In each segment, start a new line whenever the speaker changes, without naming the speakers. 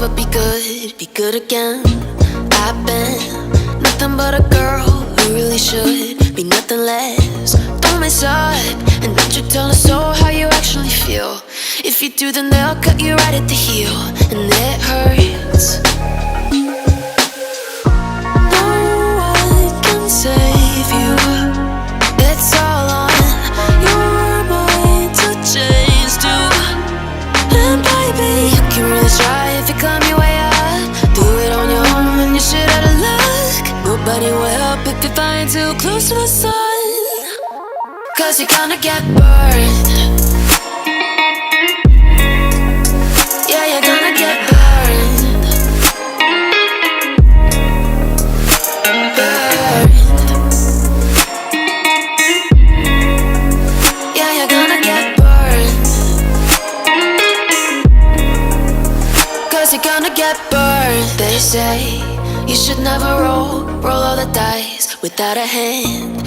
over, be good again. I've been nothing but a girl who really should be nothing less. Don't mess up, and don't you tell us so how you actually feel. If you do, then they'll cut you right at the heel, and it hurts. No one can save you. It's all on your mind to change too. And baby, you can really try if you climb your way up. Do it on your own and you shit out of luck. Nobody will help if you're flying too close to the sun. 'Cause you're gonna get burned. Yeah, you're gonna get burned. Burned. Yeah, you're gonna get burned. 'Cause you're gonna get burned. They say you should never roll all the dice without a hand.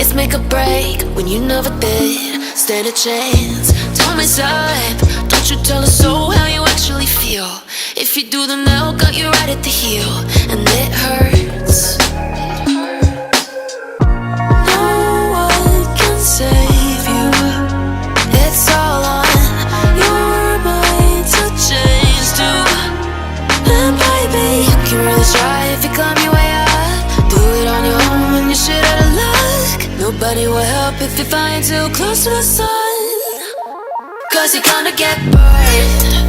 It's make or break when you never did stand a chance. Don't mess up, don't you tell us so how you actually feel. If you do, then they'll cut you right at the heel, and it hurts. No one can save you. It's all on your mind to change too. And baby, you can really try if you climb your way up. Do it on your own when you shit out of luck. Nobody will help if you're flying too close to the sun. 'Cause you're gonna get burned.